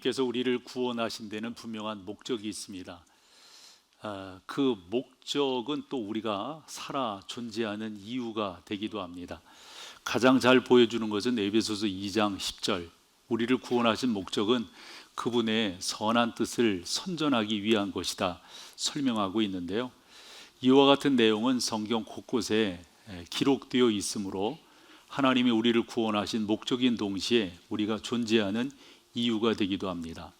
주님께서 우리를 구원하신 데는 분명한 목적이 있습니다. 그 목적은 또 우리가 살아 존재하는 이유가 되기도 합니다. 가장 잘 보여주는 것은 에베소서 2장 10절, 우리를 구원하신 목적은 그분의 선한 뜻을 선전하기 위한 것이다 설명하고 있는데요, 이와 같은 내용은 성경 곳곳에 기록되어 있으므로 하나님이 우리를 구원하신 목적인 동시에 우리가 존재하는 이유가 되기도 합니다.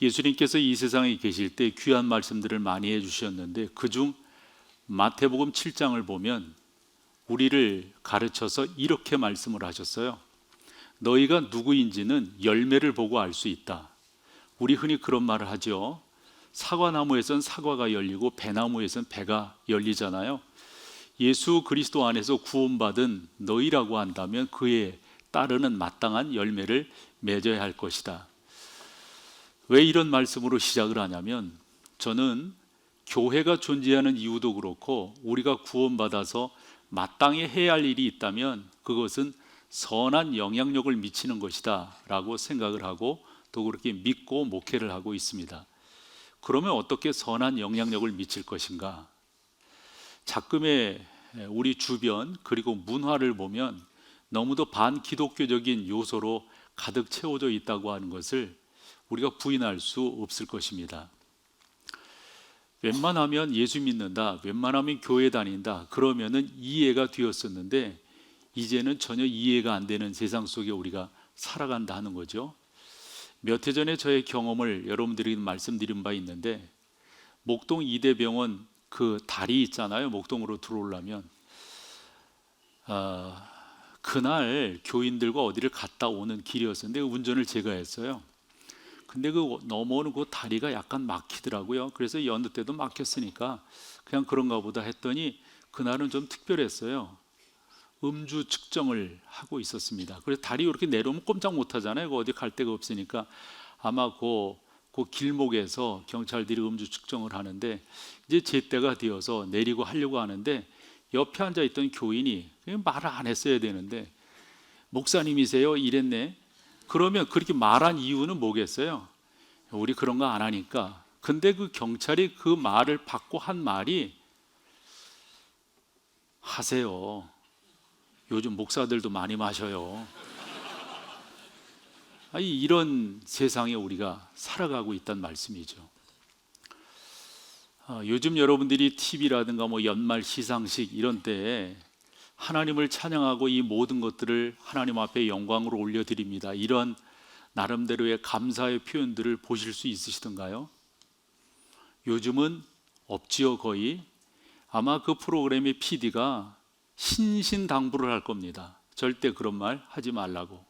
예수님께서 이 세상에 계실 때 귀한 말씀들을 많이 해주셨는데, 그중 마태복음 7장을 보면 우리를 가르쳐서 이렇게 말씀을 하셨어요. 너희가 누구인지는 열매를 보고 알 수 있다. 우리 흔히 그런 말을 하죠. 사과나무에선 사과가 열리고 배나무에선 배가 열리잖아요. 예수 그리스도 안에서 구원받은 너희라고 한다면 그에 따르는 마땅한 열매를 맺어야 할 것이다. 왜 이런 말씀으로 시작을 하냐면, 저는 교회가 존재하는 이유도 그렇고 우리가 구원받아서 마땅히 해야 할 일이 있다면 그것은 선한 영향력을 미치는 것이다 라고 생각을 하고 또 그렇게 믿고 목회를 하고 있습니다. 그러면 어떻게 선한 영향력을 미칠 것인가? 작금의 우리 주변 그리고 문화를 보면 너무도 반기독교적인 요소로 가득 채워져 있다고 하는 것을 우리가 부인할 수 없을 것입니다. 웬만하면 예수 믿는다, 웬만하면 교회 다닌다, 그러면은 이해가 되었었는데 이제는 전혀 이해가 안 되는 세상 속에 우리가 살아간다는 거죠. 몇 해 전에 저의 경험을 여러분들에게 말씀드린 바 있는데, 목동 이대병원 그 다리 있잖아요. 목동으로 들어오려면 그날 교인들과 어디를 갔다 오는 길이었는데 운전을 제가 했어요. 근데 그 넘어오는 그 다리가 약간 막히더라고요. 그래서 여느 때도 막혔으니까 그냥 그런가 보다 했더니 그날은 좀 특별했어요. 음주 측정을 하고 있었습니다. 그래서 다리 이렇게 내려오면 꼼짝 못 하잖아요. 어디 갈 데가 없으니까. 아마 그 길목에서 경찰들이 음주 측정을 하는데 이제 제 때가 되어서 내리고 하려고 하는데 옆에 앉아있던 교인이 말을 안 했어야 되는데, 목사님이세요? 이랬네. 그러면 그렇게 말한 이유는 뭐겠어요? 우리 그런 거 안 하니까. 근데 그 경찰이 그 말을 받고 한 말이, 하세요. 요즘 목사들도 많이 마셔요. 이런 세상에 우리가 살아가고 있다는 말씀이죠. 요즘 여러분들이 TV라든가 연말 시상식 이런 때에 하나님을 찬양하고 이 모든 것들을 하나님 앞에 영광으로 올려드립니다, 이런 나름대로의 감사의 표현들을 보실 수 있으시던가요? 요즘은 없지요. 거의. 아마 그 프로그램의 PD가 신신당부를 할 겁니다. 절대 그런 말 하지 말라고.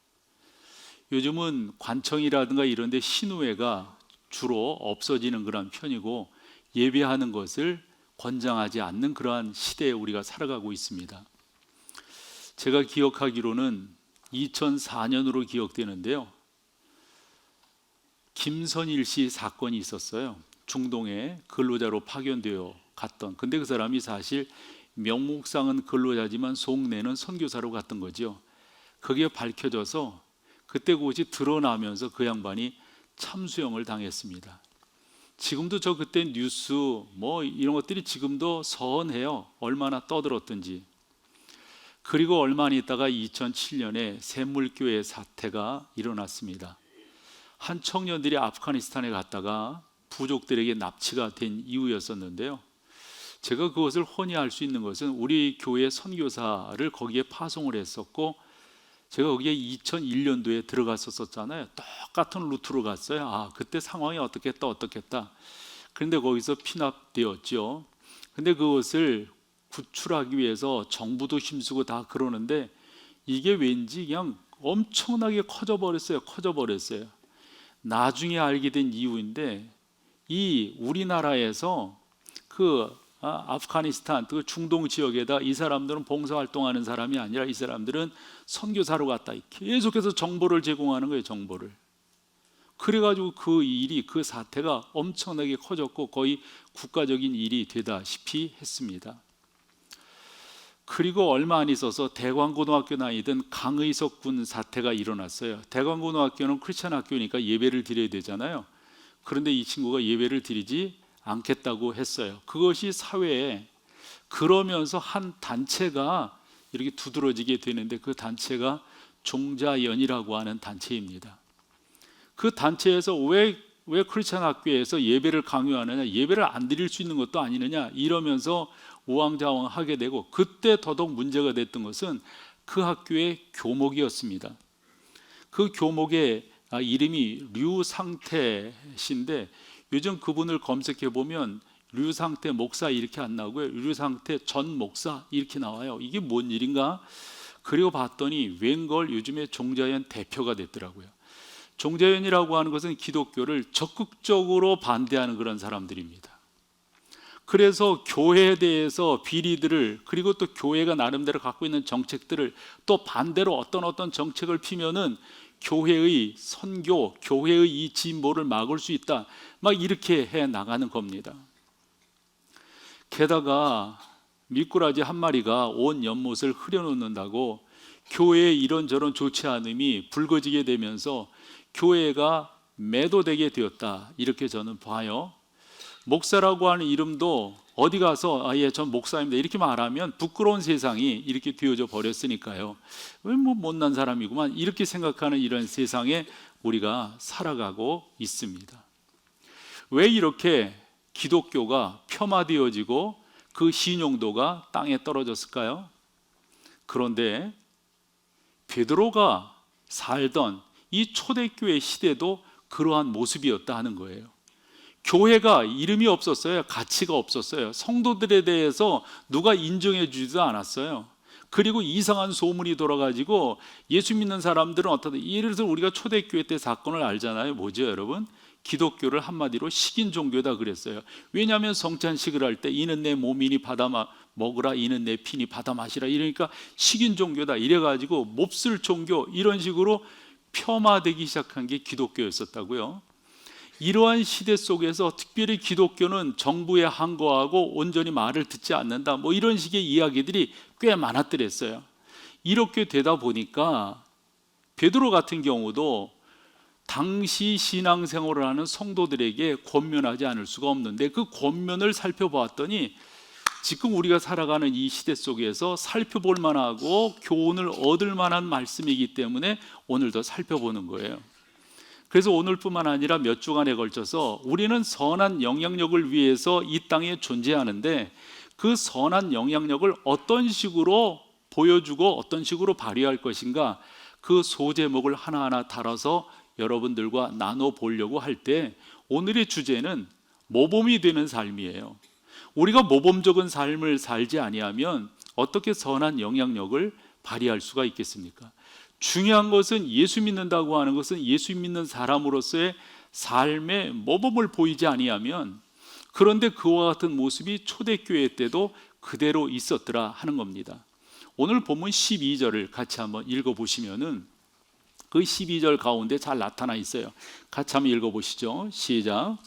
요즘은 관청이라든가 이런 데 신우회가 주로 없어지는 그런 편이고 예배하는 것을 권장하지 않는 그러한 시대에 우리가 살아가고 있습니다. 제가 기억하기로는 2004년으로 기억되는데요, 김선일 씨 사건이 있었어요. 중동에 근로자로 파견되어 갔던. 근데 그 사람이 사실 명목상은 근로자지만 속내는 선교사로 갔던 거죠. 그게 밝혀져서 그때 그것이 드러나면서 그 양반이 참수형을 당했습니다. 지금도 저 그때 뉴스 이런 것들이 지금도 서운해요. 얼마나 떠들었든지. 그리고 얼마 있다가 2007년에 샘물교회 사태가 일어났습니다. 한 청년들이 아프가니스탄에 갔다가 부족들에게 납치가 된 이유였었는데요, 제가 그것을 혼이 알 수 있는 것은 우리 교회 선교사를 거기에 파송을 했었고, 제가 거기에 2001년도에 들어갔었잖아요. 똑같은 루트로 갔어요. 그때 상황이 어떻겠다. 그런데 거기서 피납되었죠. 근데 그것을 구출하기 위해서 정부도 힘쓰고 다 그러는데 이게 왠지 그냥 엄청나게 커져버렸어요. 나중에 알게 된 이유인데, 이 우리나라에서 아프가니스탄 그 중동 지역에다 이 사람들은 봉사활동하는 사람이 아니라 이 사람들은 선교사로 갔다 계속해서 정보를 제공하는 거예요. 정보를. 그래가지고 그 사태가 엄청나게 커졌고 거의 국가적인 일이 되다시피 했습니다. 그리고 얼마 안 있어서 대광고등학교 다니던 강의석 군 사태가 일어났어요. 대광고등학교는 크리스천 학교니까 예배를 드려야 되잖아요. 그런데 이 친구가 예배를 드리지 않겠다고 했어요. 그것이 사회에, 그러면서 한 단체가 이렇게 두드러지게 되는데, 그 단체가 종자연이라고 하는 단체입니다. 그 단체에서 왜 크리스천 학교에서 예배를 강요하느냐, 예배를 안 드릴 수 있는 것도 아니느냐 이러면서 우왕좌왕하게 되고, 그때 더더욱 문제가 됐던 것은 그 학교의 교목이었습니다. 그 교목의 이름이 류상태 씨인데, 요즘 그분을 검색해 보면 류상태 목사 이렇게 안 나오고요, 류상태 전 목사 이렇게 나와요. 이게 뭔 일인가? 그리고 봤더니 웬걸 요즘에 종자연 대표가 됐더라고요. 종자연이라고 하는 것은 기독교를 적극적으로 반대하는 그런 사람들입니다. 그래서 교회에 대해서 비리들을, 그리고 또 교회가 나름대로 갖고 있는 정책들을 또 반대로 어떤 정책을 피면은 교회의 선교, 교회의 이 진보를 막을 수 있다, 막 이렇게 해 나가는 겁니다. 게다가 미꾸라지 한 마리가 온 연못을 흐려놓는다고 교회의 이런저런 좋지 않음이 불거지게 되면서 교회가 매도되게 되었다, 이렇게 저는 봐요. 목사라고 하는 이름도 어디 가서 예, 전 목사입니다 이렇게 말하면 부끄러운 세상이 이렇게 되어져 버렸으니까요. 왜 뭐 못난 사람이구만 이렇게 생각하는 이런 세상에 우리가 살아가고 있습니다. 왜 이렇게 기독교가 폄하되어지고 그 신용도가 땅에 떨어졌을까요? 그런데 베드로가 살던 이 초대교회 시대도 그러한 모습이었다 하는 거예요. 교회가 이름이 없었어요. 가치가 없었어요. 성도들에 대해서 누가 인정해 주지도 않았어요. 그리고 이상한 소문이 돌아가지고 예수 믿는 사람들은 어떻게, 예를 들어서 우리가 초대교회 때 사건을 알잖아요. 뭐죠 여러분? 기독교를 한마디로 식인 종교다 그랬어요. 왜냐하면 성찬식을 할 때 이는 내 몸이니 받아 먹으라, 이는 내 피니 받아 마시라, 이러니까 식인 종교다 이래가지고 몹쓸 종교, 이런 식으로 폄하되기 시작한 게 기독교였었다고요. 이러한 시대 속에서 특별히 기독교는 정부에 항거하고 온전히 말을 듣지 않는다, 뭐 이런 식의 이야기들이 꽤 많았더랬어요. 이렇게 되다 보니까 베드로 같은 경우도 당시 신앙생활을 하는 성도들에게 권면하지 않을 수가 없는데, 그 권면을 살펴보았더니 지금 우리가 살아가는 이 시대 속에서 살펴볼 만하고 교훈을 얻을 만한 말씀이기 때문에 오늘도 살펴보는 거예요. 그래서 오늘뿐만 아니라 몇 주간에 걸쳐서 우리는 선한 영향력을 위해서 이 땅에 존재하는데, 그 선한 영향력을 어떤 식으로 보여주고 어떤 식으로 발휘할 것인가, 그 소제목을 하나하나 달아서 여러분들과 나눠 보려고 할 때, 오늘의 주제는 모범이 되는 삶이에요. 우리가 모범적인 삶을 살지 아니하면 어떻게 선한 영향력을 발휘할 수가 있겠습니까? 중요한 것은 예수 믿는다고 하는 것은 예수 믿는 사람으로서의 삶의 모범을 보이지 아니하면, 그런데 그와 같은 모습이 초대교회 때도 그대로 있었더라 하는 겁니다. 오늘 본문 12절을 같이 한번 읽어보시면은 그 12절 가운데 잘 나타나 있어요. 같이 한번 읽어보시죠. 시작.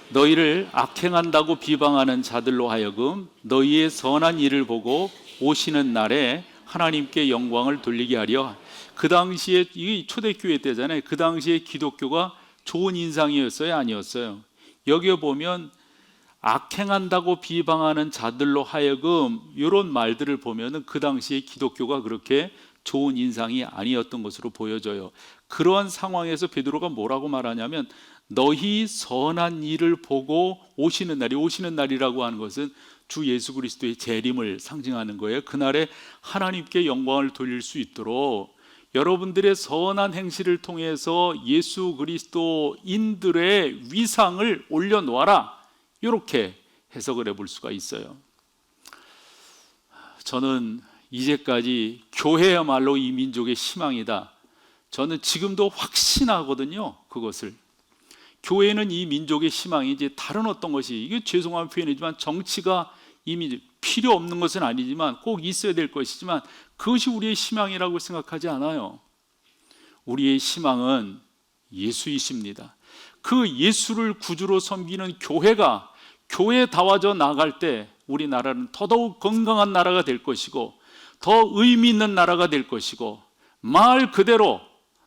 너희를 악행한다고 비방하는 자들로 하여금 너희의 선한 일을 보고 오시는 날에 하나님께 영광을 돌리게 하려. 그 당시에, 이 초대교회 때잖아요. 그 당시에 기독교가 좋은 인상이었어요, 아니었어요? 여기에 보면 악행한다고 비방하는 자들로 하여금, 이런 말들을 보면은 그 당시에 기독교가 그렇게 좋은 인상이 아니었던 것으로 보여져요. 그러한 상황에서 베드로가 뭐라고 말하냐면, 너희 선한 일을 보고 오시는 날이, 오시는 날이라고 하는 것은 주 예수 그리스도의 재림을 상징하는 거예요. 그날에 하나님께 영광을 돌릴 수 있도록 여러분들의 선한 행실을 통해서 예수 그리스도인들의 위상을 올려놓아라, 이렇게 해석을 해볼 수가 있어요. 저는 이제까지 교회야말로 이 민족의 희망이다, 저는 지금도 확신하거든요. 그것을 교회는 이 민족의 희망이지 다른 어떤 것이, 이게 죄송한 표현이지만 정치가 이미 필요 없는 것은 아니지만 꼭 있어야 될 것이지만 그것이 우리의 희망이라고 생각하지 않아요. 우리의 희망은 예수이십니다. 그 예수를 구주로 섬기는 교회가, 교회에 다와져 나갈 때 우리나라는 더더욱 건강한 나라가 될 것이고 더 의미 있는 나라가 될 것이고 말 그대로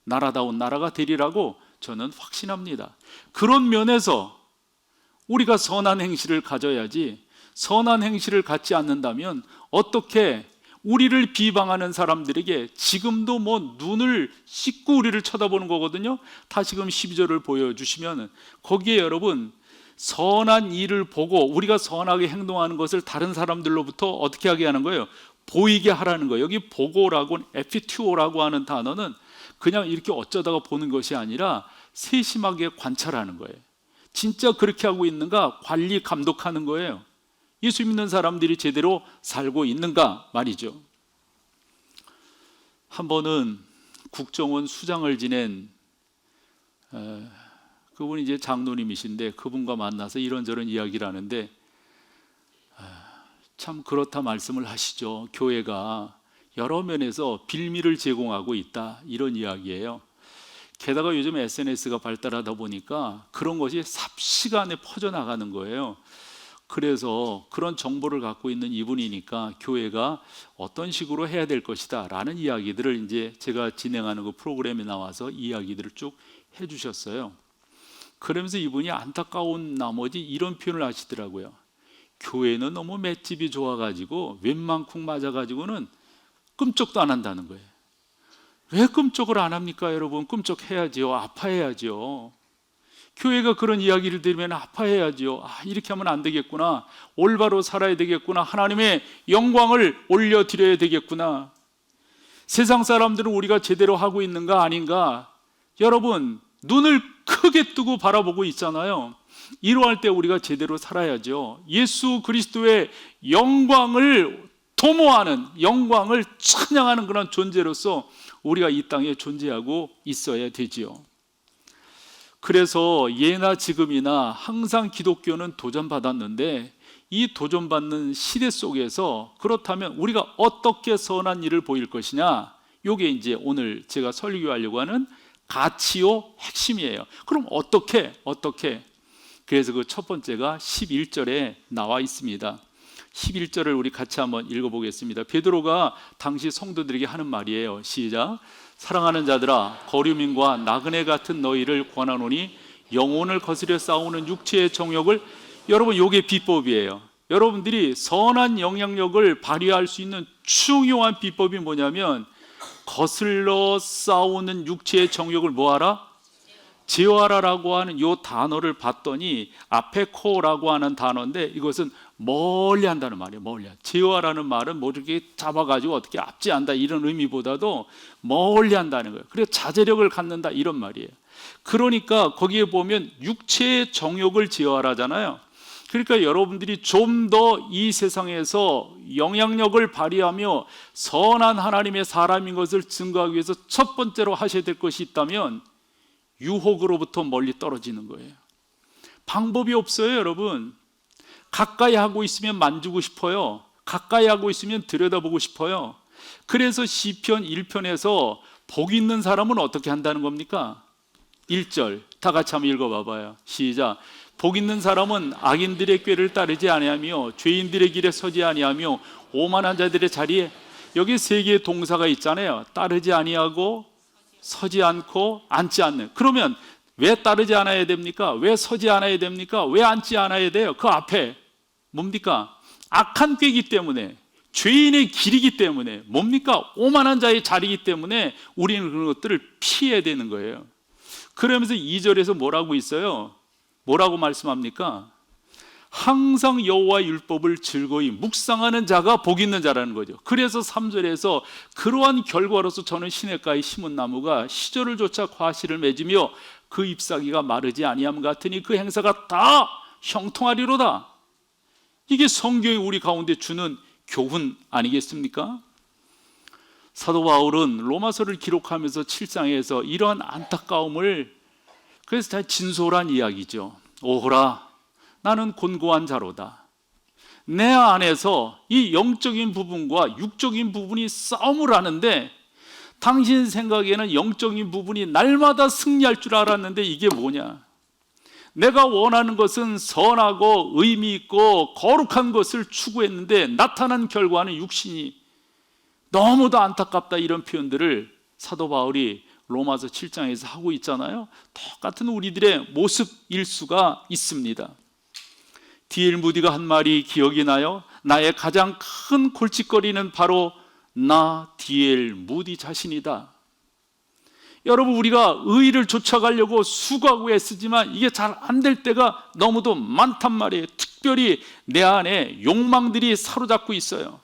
나라다운 나라가 되리라고 저는 확신합니다. 그런 면에서 우리가 선한 행실을 가져야지, 선한 행실을 갖지 않는다면 어떻게 우리를 비방하는 사람들에게 지금도 눈을 씻고 우리를 쳐다보는 거거든요. 다시금 12절을 보여주시면 거기에 여러분 선한 일을 보고 우리가 선하게 행동하는 것을 다른 사람들로부터 어떻게 하게 하는 거예요? 보이게 하라는 거예요. 여기 보고라고 에피튜오라고 하는 단어는 그냥 이렇게 어쩌다가 보는 것이 아니라 세심하게 관찰하는 거예요. 진짜 그렇게 하고 있는가 관리 감독하는 거예요. 예수 믿는 사람들이 제대로 살고 있는가 말이죠. 한 번은 국정원 수장을 지낸 그분이 이제 장로님이신데 그분과 만나서 이런저런 이야기를 하는데 참 그렇다 말씀을 하시죠. 교회가 여러 면에서 빌미를 제공하고 있다, 이런 이야기예요. 게다가 요즘 SNS가 발달하다 보니까 그런 것이 삽시간에 퍼져나가는 거예요. 그래서 그런 정보를 갖고 있는 이분이니까 교회가 어떤 식으로 해야 될 것이다 라는 이야기들을 이제 제가 진행하는 그 프로그램에 나와서 이야기들을 쭉 해주셨어요. 그러면서 이분이 안타까운 나머지 이런 표현을 하시더라고요. 교회는 너무 맷집이 좋아가지고 웬만큼 맞아가지고는 꿈쩍도 안 한다는 거예요. 왜 꿈쩍을 안 합니까 여러분? 꿈쩍해야지요. 아파해야지요. 교회가 그런 이야기를 들으면 아파해야지요. 이렇게 하면 안 되겠구나, 올바로 살아야 되겠구나, 하나님의 영광을 올려드려야 되겠구나. 세상 사람들은 우리가 제대로 하고 있는가 아닌가 여러분 눈을 크게 뜨고 바라보고 있잖아요. 이러할 때 우리가 제대로 살아야죠. 예수 그리스도의 영광을 도모하는, 영광을 찬양하는 그런 존재로서 우리가 이 땅에 존재하고 있어야 되지요. 그래서 예나 지금이나 항상 기독교는 도전받았는데 이 도전받는 시대 속에서 그렇다면 우리가 어떻게 선한 일을 보일 것이냐, 이게 이제 오늘 제가 설교하려고 하는 가치요 핵심이에요. 그럼 어떻게? 그래서 그 첫 번째가 11절에 나와 있습니다. 11절을 우리 같이 한번 읽어보겠습니다. 베드로가 당시 성도들에게 하는 말이에요. 시작. 사랑하는 자들아, 거류민과 나그네 같은 너희를 권하노니 영혼을 거스려 싸우는 육체의 정욕을, 여러분 요게 비법이에요. 여러분들이 선한 영향력을 발휘할 수 있는 중요한 비법이 뭐냐면 거슬러 싸우는 육체의 정욕을 뭐하라? 제어하라라고 하는 이 단어를 봤더니 아페코라고 하는 단어인데 이것은 멀리 한다는 말이에요. 멀리. 제어하라는 말은 뭐 이렇게 잡아가지고 어떻게 압제한다 이런 의미보다도 멀리 한다는 거예요. 그래서 자제력을 갖는다 이런 말이에요. 그러니까 거기에 보면 육체의 정욕을 제어하라잖아요. 그러니까 여러분들이 좀 더 이 세상에서 영향력을 발휘하며 선한 하나님의 사람인 것을 증거하기 위해서 첫 번째로 하셔야 될 것이 있다면 유혹으로부터 멀리 떨어지는 거예요. 방법이 없어요 여러분. 가까이 하고 있으면 만지고 싶어요. 가까이 하고 있으면 들여다보고 싶어요. 그래서 시편 1편에서 복 있는 사람은 어떻게 한다는 겁니까? 1절 다 같이 한번 읽어봐봐요. 시작. 복 있는 사람은 악인들의 꾀를 따르지 아니하며 죄인들의 길에 서지 아니하며 오만한 자들의 자리에, 여기 세 개의 동사가 있잖아요. 따르지 아니하고 서지 않고 앉지 않는. 그러면 왜 따르지 않아야 됩니까? 왜 서지 않아야 됩니까? 왜 앉지 않아야 돼요? 그 앞에 뭡니까? 악한 꾀이기 때문에, 죄인의 길이기 때문에, 뭡니까? 오만한 자의 자리이기 때문에 우리는 그런 것들을 피해야 되는 거예요. 그러면서 2절에서 뭐라고 있어요? 뭐라고 말씀합니까? 항상 여호와의 율법을 즐거이 묵상하는 자가 복 있는 자라는 거죠. 그래서 3절에서 그러한 결과로서 저는 시냇가에 심은 나무가 시절을 쫓아 과실을 맺으며 그 잎사귀가 마르지 아니함 같으니 그 행사가 다 형통하리로다. 이게 성경이 우리 가운데 주는 교훈 아니겠습니까? 사도 바울은 로마서를 기록하면서 7장에서 이러한 안타까움을, 그래서 다 진솔한 이야기죠. 오호라, 나는 곤고한 자로다. 내 안에서 이 영적인 부분과 육적인 부분이 싸움을 하는데 당신 생각에는 영적인 부분이 날마다 승리할 줄 알았는데 이게 뭐냐? 내가 원하는 것은 선하고 의미 있고 거룩한 것을 추구했는데 나타난 결과는 육신이 너무도 안타깝다, 이런 표현들을 사도 바울이 로마서 7장에서 하고 있잖아요. 똑같은 우리들의 모습일 수가 있습니다. D.L. 무디가 한 말이 기억이 나요. 나의 가장 큰 골칫거리는 바로 나 D.L. 무디 자신이다. 여러분, 우리가 의의를 쫓아가려고 수고하고 애쓰지만 이게 잘 안 될 때가 너무도 많단 말이에요. 특별히 내 안에 욕망들이 사로잡고 있어요.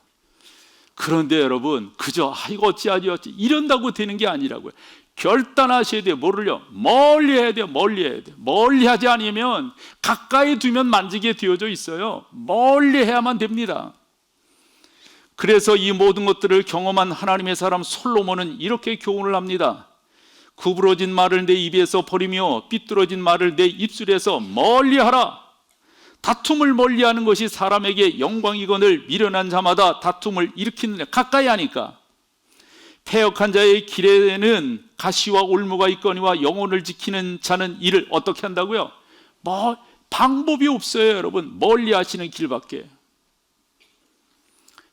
그런데 여러분, 그저 이거 어찌하지 이런다고 되는 게 아니라고요. 결단하셔야 돼요. 뭐를요? 멀리 해야 돼요. 멀리 해야 돼요. 멀리 하지 않으면 가까이 두면 만지게 되어져 있어요. 멀리 해야만 됩니다. 그래서 이 모든 것들을 경험한 하나님의 사람 솔로몬은 이렇게 교훈을 합니다. 구부러진 말을 내 입에서 버리며 삐뚤어진 말을 내 입술에서 멀리하라. 다툼을 멀리하는 것이 사람에게 영광이거늘 미련한 자마다 다툼을 일으키는, 가까이 하니까. 패역한 자의 길에는 가시와 올무가 있거니와 영혼을 지키는 자는 이를 어떻게 한다고요? 방법이 없어요, 여러분. 멀리 하시는 길밖에.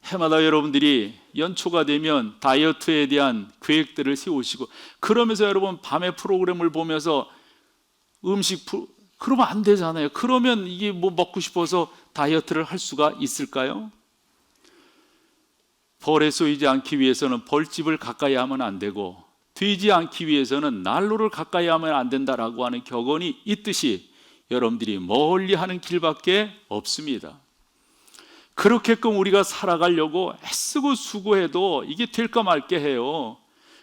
해마다 여러분들이 연초가 되면 다이어트에 대한 계획들을 세우시고, 그러면서 여러분 밤에 프로그램을 보면서 그러면 안 되잖아요. 그러면 이게 뭐 먹고 싶어서 다이어트를 할 수가 있을까요? 벌에 쏘이지 않기 위해서는 벌집을 가까이 하면 안 되고, 되지 않기 위해서는 난로를 가까이 하면 안 된다라고 하는 격언이 있듯이 여러분들이 멀리 하는 길밖에 없습니다. 그렇게끔 우리가 살아가려고 애쓰고 수고해도 이게 될까 말까 해요.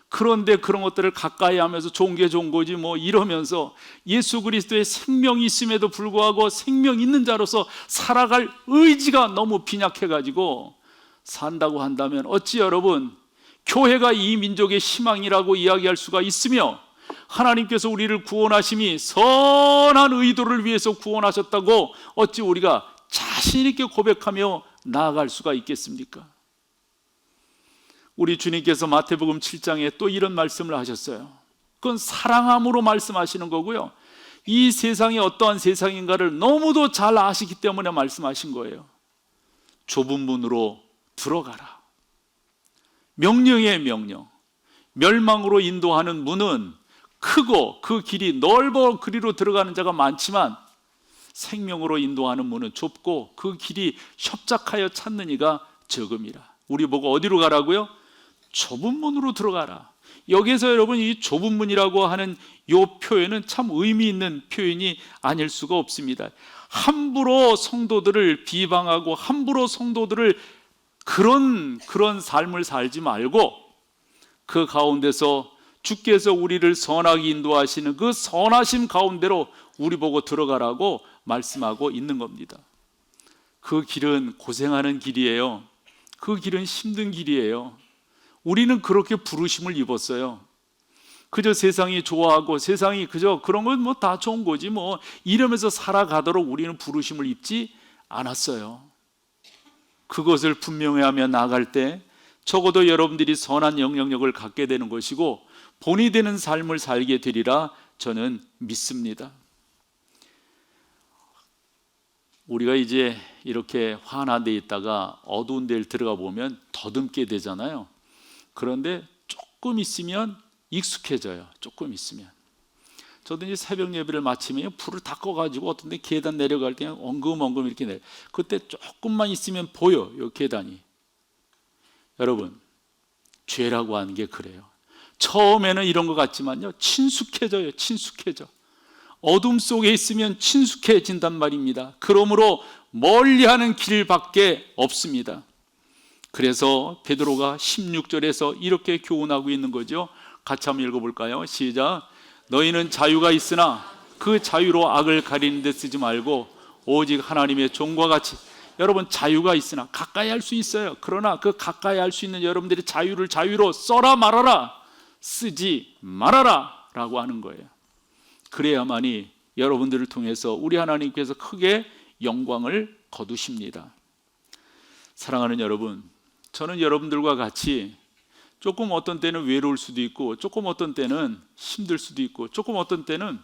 그런데 그런 것들을 가까이 하면서 좋은 게 좋은 거지 뭐 이러면서 예수 그리스도의 생명이 있음에도 불구하고 생명 있는 자로서 살아갈 의지가 너무 빈약해가지고 산다고 한다면 어찌 여러분 교회가 이 민족의 희망이라고 이야기할 수가 있으며, 하나님께서 우리를 구원하심이 선한 의도를 위해서 구원하셨다고 어찌 우리가 자신 있게 고백하며 나아갈 수가 있겠습니까? 우리 주님께서 마태복음 7장에 또 이런 말씀을 하셨어요. 그건 사랑함으로 말씀하시는 거고요. 이 세상이 어떠한 세상인가를 너무도 잘 아시기 때문에 말씀하신 거예요. 좁은 문으로 들어가라. 명령의 명령. 멸망으로 인도하는 문은 크고 그 길이 넓어 그리로 들어가는 자가 많지만, 생명으로 인도하는 문은 좁고 그 길이 협착하여 찾는 이가 적음이라. 우리 보고 어디로 가라고요? 좁은 문으로 들어가라. 여기에서 여러분 이 좁은 문이라고 하는 이 표현은 참 의미 있는 표현이 아닐 수가 없습니다. 함부로 성도들을 비방하고 함부로 성도들을 그런 삶을 살지 말고, 그 가운데서 주께서 우리를 선하게 인도하시는 그 선하심 가운데로 우리 보고 들어가라고 말씀하고 있는 겁니다. 그 길은 고생하는 길이에요. 그 길은 힘든 길이에요. 우리는 그렇게 부르심을 입었어요. 그저 세상이 좋아하고 세상이 그저 그런 건 뭐 다 좋은 거지 뭐 이러면서 살아가도록 우리는 부르심을 입지 않았어요. 그것을 분명히 하며 나아갈 때 적어도 여러분들이 선한 영향력을 갖게 되는 것이고 본이 되는 삶을 살게 되리라 저는 믿습니다. 우리가 이제 이렇게 환한 데 있다가 어두운 데를 들어가 보면 더듬게 되잖아요. 그런데 조금 있으면 익숙해져요. 조금 있으면. 저도 이제 새벽 예배를 마치면 불을 다 꺼가지고 어떤 데 계단 내려갈 때 엉금엉금 이렇게 내려. 그때 조금만 있으면 보여, 요 계단이. 여러분, 죄라고 하는 게 그래요. 처음에는 이런 것 같지만요, 친숙해져요. 친숙해져. 어둠 속에 있으면 친숙해진단 말입니다. 그러므로 멀리하는 길밖에 없습니다. 그래서 베드로가 16절에서 이렇게 교훈하고 있는 거죠. 같이 한번 읽어볼까요? 시작. 너희는 자유가 있으나 그 자유로 악을 가리는 데 쓰지 말고 오직 하나님의 종과 같이. 여러분, 자유가 있으나 가까이 할 수 있어요. 그러나 그 가까이 할 수 있는 여러분들의 자유를 자유로 써라 말아라, 쓰지 말아라 라고 하는 거예요. 그래야만이 여러분들을 통해서 우리 하나님께서 크게 영광을 거두십니다. 사랑하는 여러분, 저는 여러분들과 같이 조금 어떤 때는 외로울 수도 있고 조금 어떤 때는 힘들 수도 있고 조금 어떤 때는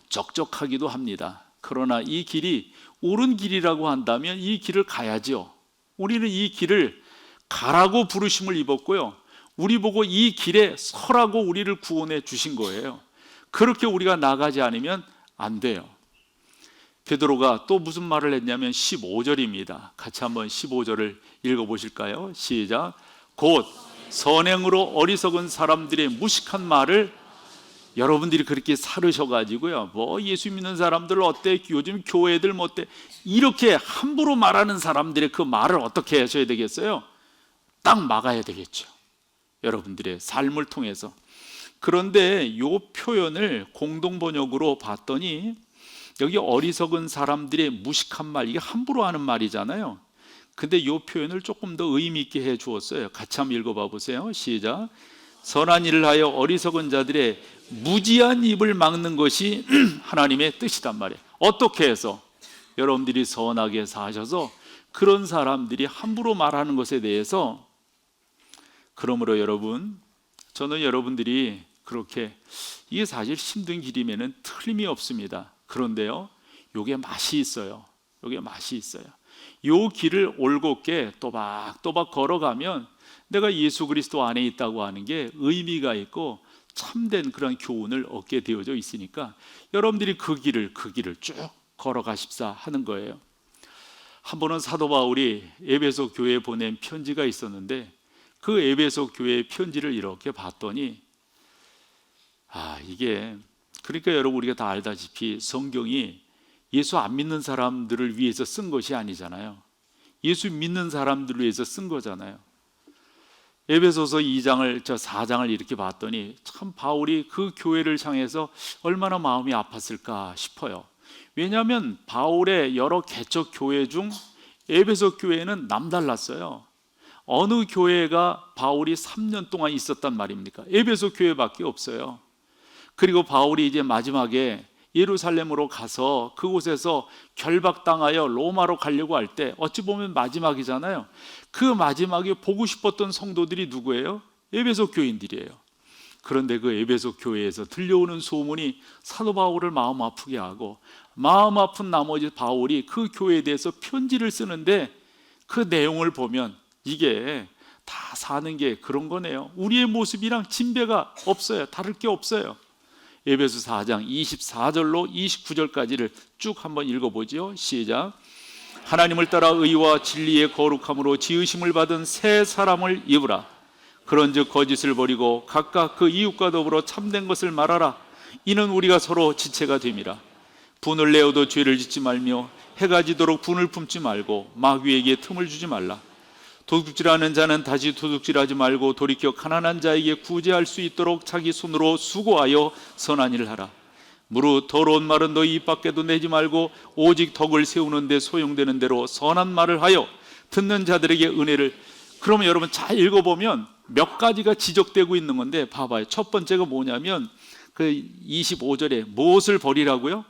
적적하기도 합니다. 그러나 이 길이 옳은 길이라고 한다면 이 길을 가야죠. 우리는 이 길을 가라고 부르심을 입었고요, 우리 보고 이 길에 서라고 우리를 구원해 주신 거예요. 그렇게 우리가 나가지 않으면 안 돼요. 베드로가 또 무슨 말을 했냐면 15절입니다. 같이 한번 15절을 읽어보실까요? 시작. 곧 선행으로 어리석은 사람들의 무식한 말을 여러분들이 그렇게 사르셔가지고요, 뭐 예수 믿는 사람들 어때, 요즘 교회들 뭐 어때, 이렇게 함부로 말하는 사람들의 그 말을 어떻게 하셔야 되겠어요? 딱 막아야 되겠죠, 여러분들의 삶을 통해서. 그런데 이 표현을 공동번역으로 봤더니 여기 어리석은 사람들의 무식한 말, 이게 함부로 하는 말이잖아요. 근데 이 표현을 조금 더 의미 있게 해 주었어요. 같이 한번 읽어봐 보세요. 시작. 선한 일을 하여 어리석은 자들의 무지한 입을 막는 것이 하나님의 뜻이란 말이에요. 어떻게 해서? 여러분들이 선하게 사셔서 그런 사람들이 함부로 말하는 것에 대해서. 그러므로 여러분, 저는 여러분들이 그렇게, 이게 사실 힘든 길이면은 틀림이 없습니다. 그런데요, 요게 맛이 있어요. 요게 맛이 있어요. 요 길을 올곧게 또박또박 걸어가면 내가 예수 그리스도 안에 있다고 하는 게 의미가 있고 참된 그런 교훈을 얻게 되어져 있으니까 여러분들이 그 길을 쭉 걸어가십사 하는 거예요. 한 번은 사도 바울이 에베소 교회에 보낸 편지가 있었는데 그 에베소 교회의 편지를 이렇게 봤더니, 이게, 그러니까 여러분 우리가 다 알다시피 성경이 예수 안 믿는 사람들을 위해서 쓴 것이 아니잖아요. 예수 믿는 사람들을 위해서 쓴 거잖아요. 에베소서 4장을 이렇게 봤더니 참 바울이 그 교회를 향해서 얼마나 마음이 아팠을까 싶어요. 왜냐하면 바울의 여러 개척 교회 중 에베소 교회는 남달랐어요. 어느 교회가 바울이 3년 동안 있었단 말입니까? 에베소 교회밖에 없어요. 그리고 바울이 이제 마지막에 예루살렘으로 가서 그곳에서 결박당하여 로마로 가려고 할 때, 어찌 보면 마지막이잖아요. 그 마지막에 보고 싶었던 성도들이 누구예요? 에베소 교인들이에요. 그런데 그 에베소 교회에서 들려오는 소문이 사도 바울을 마음 아프게 하고, 마음 아픈 나머지 바울이 그 교회에 대해서 편지를 쓰는데 그 내용을 보면 이게 다 사는 게 그런 거네요. 우리의 모습이랑 진배가 없어요. 다를 게 없어요. 에베소 4장 24절로 29절까지를 쭉 한번 읽어보죠. 시작. 하나님을 따라 의와 진리의 거룩함으로 지으심을 받은 새 사람을 입으라. 그런즉 거짓을 버리고 각각 그 이웃과 더불어 참된 것을 말하라. 이는 우리가 서로 지체가 됨이라. 분을 내어도 죄를 짓지 말며 해가 지도록 분을 품지 말고 마귀에게 틈을 주지 말라. 도둑질하는 자는 다시 도둑질하지 말고 돌이켜 가난한 자에게 구제할 수 있도록 자기 손으로 수고하여 선한 일을 하라. 무릇 더러운 말은 너희 입 밖에도 내지 말고 오직 덕을 세우는 데 소용되는 대로 선한 말을 하여 듣는 자들에게 은혜를. 그러면 여러분 잘 읽어보면 몇 가지가 지적되고 있는 건데 봐봐요. 첫 번째가 뭐냐면 그 25절에 무엇을 버리라고요?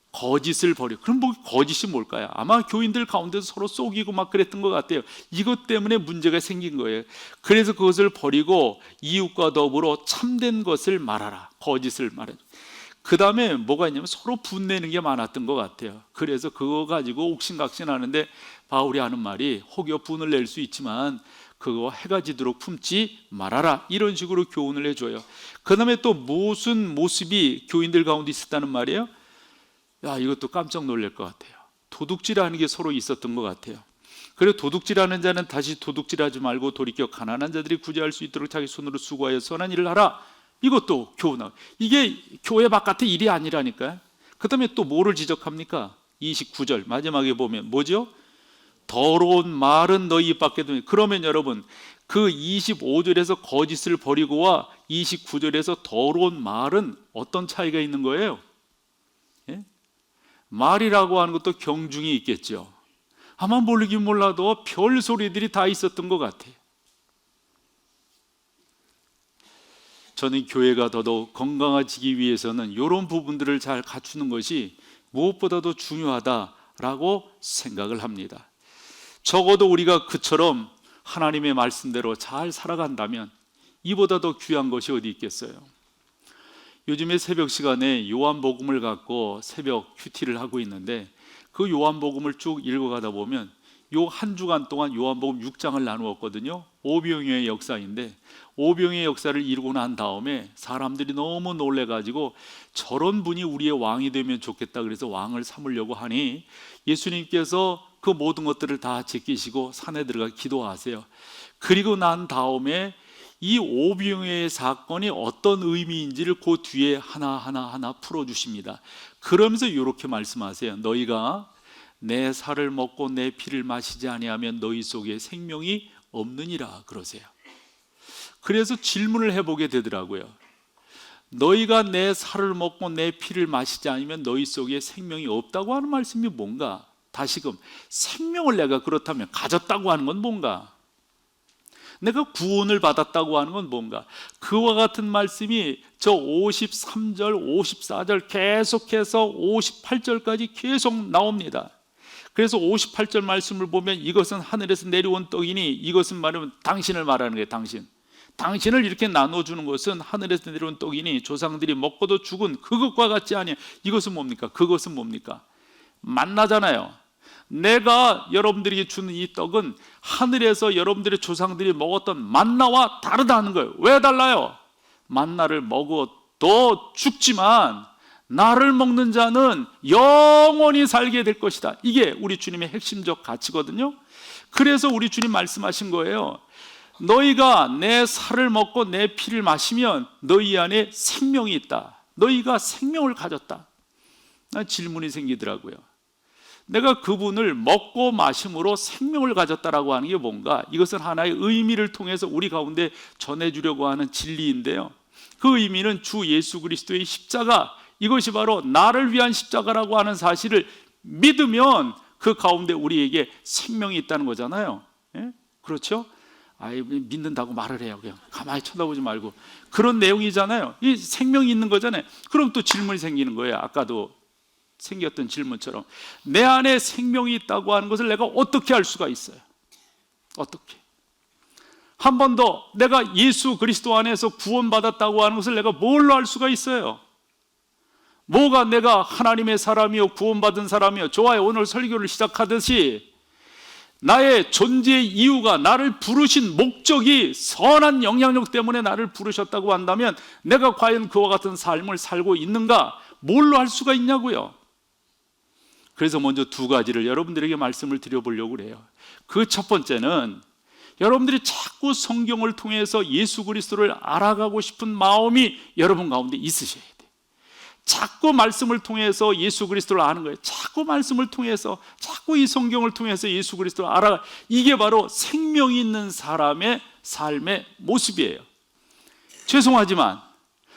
거짓을 버려. 그럼 뭐 거짓이 뭘까요? 아마 교인들 가운데서 서로 속이고 막 그랬던 것 같아요. 이것 때문에 문제가 생긴 거예요. 그래서 그것을 버리고 이웃과 더불어 참된 것을 말하라. 거짓을 말해. 그 다음에 뭐가 있냐면 서로 분내는 게 많았던 것 같아요. 그래서 그거 가지고 옥신각신하는데 바울이 하는 말이, 혹여 분을 낼 수 있지만 그거 해가 지도록 품지 말아라. 이런 식으로 교훈을 해줘요. 그 다음에 또 무슨 모습이 교인들 가운데 있었다는 말이에요? 이것도 깜짝 놀랄 것 같아요. 도둑질하는 게 서로 있었던 것 같아요. 그리고 도둑질하는 자는 다시 도둑질하지 말고 돌이켜 가난한 자들이 구제할 수 있도록 자기 손으로 수고하여 선한 일을 하라. 이것도 교훈하고, 이게 교회 바깥의 일이 아니라니까요. 그 다음에 또 뭐를 지적합니까? 29절 마지막에 보면 뭐죠? 더러운 말은 너희 입 밖에도. 그러면 여러분 그 25절에서 거짓을 버리고와 29절에서 더러운 말은 어떤 차이가 있는 거예요? 말이라고 하는 것도 경중이 있겠죠. 아마 모르긴 몰라도 별 소리들이 다 있었던 것 같아요. 저는 교회가 더더욱 건강해지기 위해서는 이런 부분들을 잘 갖추는 것이 무엇보다도 중요하다라고 생각을 합니다. 적어도 우리가 그처럼 하나님의 말씀대로 잘 살아간다면 이보다 더 귀한 것이 어디 있겠어요? 요즘에 새벽 시간에 요한복음을 갖고 새벽 큐티를 하고 있는데, 그 요한복음을 쭉 읽어가다 보면 요 한 주간 동안 요한복음 6장을 나누었거든요. 오병이어의 역사인데, 오병이어의 역사를 이루고 난 다음에 사람들이 너무 놀래가지고 저런 분이 우리의 왕이 되면 좋겠다 그래서 왕을 삼으려고 하니, 예수님께서 그 모든 것들을 다 제끼시고 산에 들어가 기도하세요. 그리고 난 다음에 이 오병이어의 사건이 어떤 의미인지를 그 뒤에 하나하나 풀어주십니다. 그러면서 이렇게 말씀하세요. 너희가 내 살을 먹고 내 피를 마시지 아니하면 너희 속에 생명이 없느니라 그러세요. 그래서 질문을 해보게 되더라고요. 너희가 내 살을 먹고 내 피를 마시지 않으면 너희 속에 생명이 없다고 하는 말씀이 뭔가? 다시금 생명을 내가 그렇다면 가졌다고 하는 건 뭔가? 내가 구원을 받았다고 하는 건 뭔가? 그와 같은 말씀이 저 53절, 54절 계속해서 58절까지 계속 나옵니다. 그래서 58절 말씀을 보면 이것은 하늘에서 내려온 떡이니, 이것은 말하면 당신을 말하는 거예요. 당신을 이렇게 나눠주는 것은 하늘에서 내려온 떡이니 조상들이 먹고도 죽은 그것과 같지 아니야. 이것은 뭡니까? 그것은 뭡니까? 만나잖아요. 내가 여러분들에게 주는 이 떡은 하늘에서 여러분들의 조상들이 먹었던 만나와 다르다는 거예요. 왜 달라요? 만나를 먹어도 죽지만 나를 먹는 자는 영원히 살게 될 것이다. 이게 우리 주님의 핵심적 가치거든요. 그래서 우리 주님 말씀하신 거예요. 너희가 내 살을 먹고 내 피를 마시면 너희 안에 생명이 있다. 너희가 생명을 가졌다. 질문이 생기더라고요. 내가 그분을 먹고 마심으로 생명을 가졌다라고 하는 게 뭔가? 이것은 하나의 의미를 통해서 우리 가운데 전해주려고 하는 진리인데요, 그 의미는 주 예수 그리스도의 십자가, 이것이 바로 나를 위한 십자가라고 하는 사실을 믿으면 그 가운데 우리에게 생명이 있다는 거잖아요. 예? 그렇죠? 믿는다고 말을 해요. 그냥 가만히 쳐다보지 말고. 그런 내용이잖아요. 이 생명이 있는 거잖아요. 그럼 또 질문이 생기는 거예요. 아까도 생겼던 질문처럼 내 안에 생명이 있다고 하는 것을 내가 어떻게 알 수가 있어요? 어떻게? 한 번 더, 내가 예수 그리스도 안에서 구원받았다고 하는 것을 내가 뭘로 알 수가 있어요? 뭐가 내가 하나님의 사람이요 구원받은 사람이요? 좋아요. 오늘 설교를 시작하듯이 나의 존재의 이유가, 나를 부르신 목적이 선한 영향력 때문에 나를 부르셨다고 한다면 내가 과연 그와 같은 삶을 살고 있는가? 뭘로 할 수가 있냐고요? 그래서 먼저 두 가지를 여러분들에게 말씀을 드려보려고 그래요. 그 첫 번째는 여러분들이 자꾸 성경을 통해서 예수 그리스도를 알아가고 싶은 마음이 여러분 가운데 있으셔야 돼요. 자꾸 말씀을 통해서 예수 그리스도를 아는 거예요. 자꾸 말씀을 통해서, 자꾸 이 성경을 통해서 예수 그리스도를 알아가. 이게 바로 생명이 있는 사람의 삶의 모습이에요. 죄송하지만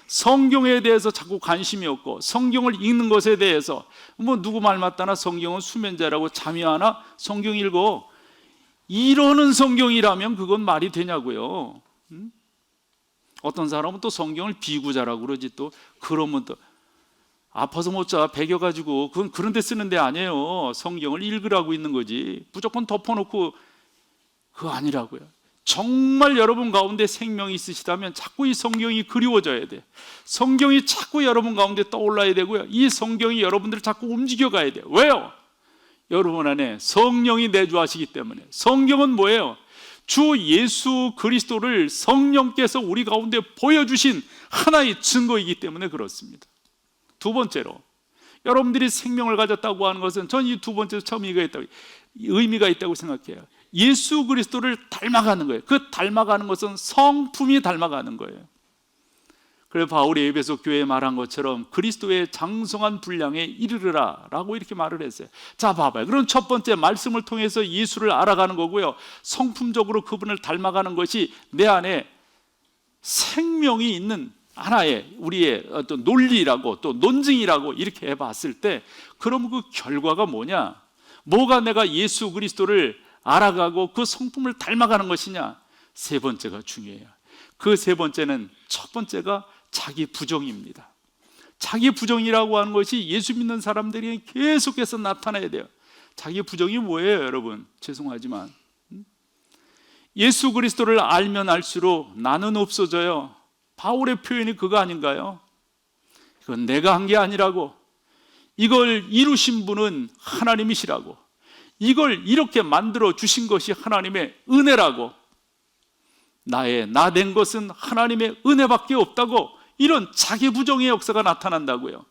성경에 대해서 자꾸 관심이 없고 성경을 읽는 것에 대해서 누구 말 맞다나 성경은 수면제라고 잠이 안 와? 성경 읽어. 이러는 성경이라면 그건 말이 되냐고요. 어떤 사람은 또 성경을 비구자라고 그러지. 또 그러면 또 아파서 못 자, 배겨가지고. 그건 그런 데 쓰는 데 아니에요. 성경을 읽으라고 있는 거지. 무조건 덮어놓고 그거 아니라고요. 정말 여러분 가운데 생명이 있으시다면 자꾸 이 성경이 그리워져야 돼. 성경이 자꾸 여러분 가운데 떠올라야 되고요, 이 성경이 여러분들을 자꾸 움직여가야 돼요. 왜요? 여러분 안에 성령이 내주하시기 때문에. 성경은 뭐예요? 주 예수 그리스도를 성령께서 우리 가운데 보여주신 하나의 증거이기 때문에 그렇습니다. 두 번째로, 여러분들이 생명을 가졌다고 하는 것은, 전 이 두 번째도 참 의미가 있다고 생각해요. 예수 그리스도를 닮아가는 거예요. 그 닮아가는 것은 성품이 닮아가는 거예요. 그래서 바울이 에베소 교회에 말한 것처럼 그리스도의 장성한 분량에 이르르라 라고 이렇게 말을 했어요. 자, 봐봐요. 그럼 첫 번째, 말씀을 통해서 예수를 알아가는 거고요, 성품적으로 그분을 닮아가는 것이 내 안에 생명이 있는 하나의 우리의 어떤 논리라고, 또 논증이라고 이렇게 해봤을 때, 그럼 그 결과가 뭐냐? 뭐가 내가 예수 그리스도를 알아가고 그 성품을 닮아가는 것이냐? 세 번째가 중요해요. 그 세 번째는, 첫 번째가 자기 부정입니다. 자기 부정이라고 하는 것이 예수 믿는 사람들이 계속해서 나타나야 돼요. 자기 부정이 뭐예요, 여러분? 죄송하지만 예수 그리스도를 알면 알수록 나는 없어져요. 바울의 표현이 그거 아닌가요? 그건 내가 한 게 아니라고, 이걸 이루신 분은 하나님이시라고, 이걸 이렇게 만들어 주신 것이 하나님의 은혜라고, 나 된 것은 하나님의 은혜밖에 없다고, 이런 자기 부정의 역사가 나타난다고요.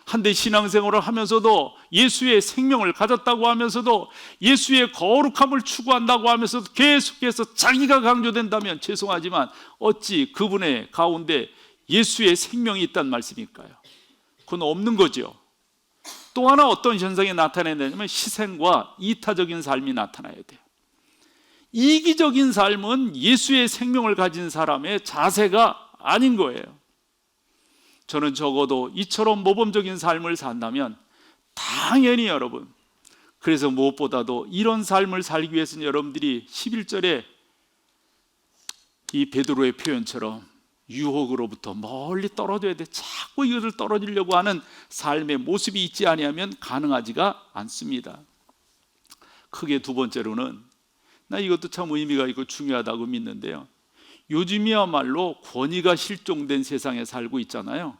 한때 신앙생활을 하면서도 예수의 생명을 가졌다고 하면서도 예수의 거룩함을 추구한다고 하면서도 계속해서 자기가 강조된다면 죄송하지만 어찌 그분의 가운데 예수의 생명이 있다는 말씀일까요? 그건 없는 거죠. 또 하나 어떤 현상이 나타나야 되냐면 희생과 이타적인 삶이 나타나야 돼요. 이기적인 삶은 예수의 생명을 가진 사람의 자세가 아닌 거예요. 저는 적어도 이처럼 모범적인 삶을 산다면 당연히 여러분, 그래서 무엇보다도 이런 삶을 살기 위해서는 여러분들이 11절에 이 베드로의 표현처럼 유혹으로부터 멀리 떨어져야 돼. 자꾸 이것을 떨어지려고 하는 삶의 모습이 있지 아니하면 가능하지가 않습니다. 크게 두 번째로는, 나 이것도 참 의미가 있고 중요하다고 믿는데요, 요즘이야말로 권위가 실종된 세상에 살고 있잖아요.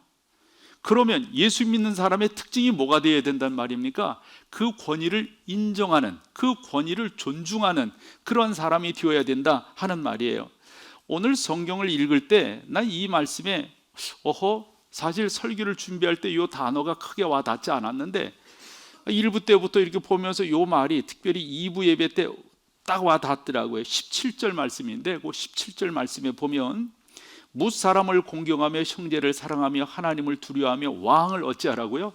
그러면 예수 믿는 사람의 특징이 뭐가 되어야 된단 말입니까? 그 권위를 인정하는, 그 권위를 존중하는 그런 사람이 되어야 된다 하는 말이에요. 오늘 성경을 읽을 때 난 이 말씀에 사실 설교를 준비할 때 이 단어가 크게 와 닿지 않았는데 1부 때부터 이렇게 보면서 이 말이 특별히 2부 예배 때 딱 와 닿더라고요. 17절 말씀인데 그 17절 말씀에 보면 뭇 사람을 공경하며 형제를 사랑하며 하나님을 두려워하며 왕을 어찌하라고요?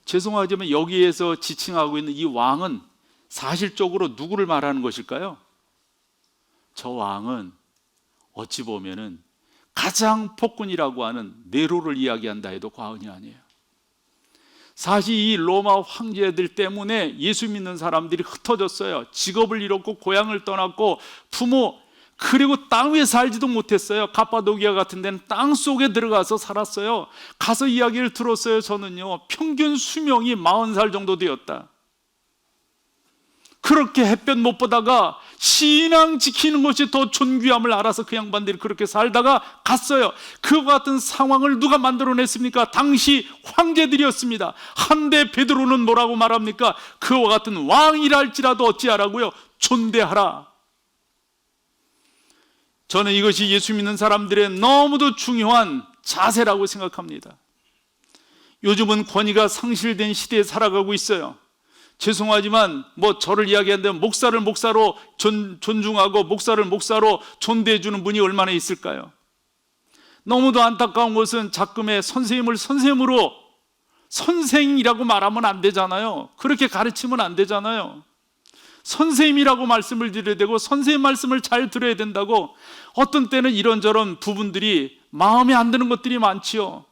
죄송하지만 여기에서 지칭하고 있는 이 왕은 사실적으로 누구를 말하는 것일까요? 저 왕은 어찌 보면은 가장 폭군이라고 하는 네로를 이야기한다 해도 과언이 아니에요. 사실 이 로마 황제들 때문에 예수 믿는 사람들이 흩어졌어요. 직업을 잃었고 고향을 떠났고 부모, 그리고 땅 위에 살지도 못했어요. 가파도기아 같은 데는 땅 속에 들어가서 살았어요. 가서 이야기를 들었어요. 저는요, 평균 수명이 40살 정도 되었다. 그렇게 햇볕 못 보다가 신앙 지키는 것이 더 존귀함을 알아서 그 양반들이 그렇게 살다가 갔어요. 그와 같은 상황을 누가 만들어냈습니까? 당시 황제들이었습니다. 한데 베드로는 뭐라고 말합니까? 그와 같은 왕이랄지라도 어찌하라고요? 존대하라. 저는 이것이 예수 믿는 사람들의 너무도 중요한 자세라고 생각합니다. 요즘은 권위가 상실된 시대에 살아가고 있어요. 죄송하지만 저를 이야기한다면 목사를 목사로 존중하고 목사를 목사로 존대해 주는 분이 얼마나 있을까요? 너무도 안타까운 것은 자꾸의 선생님을 선생님으로, 선생이라고 말하면 안 되잖아요. 그렇게 가르치면 안 되잖아요. 선생님이라고 말씀을 드려야 되고 선생님 말씀을 잘 들어야 된다고. 어떤 때는 이런저런 부분들이 마음에 안 드는 것들이 많지요.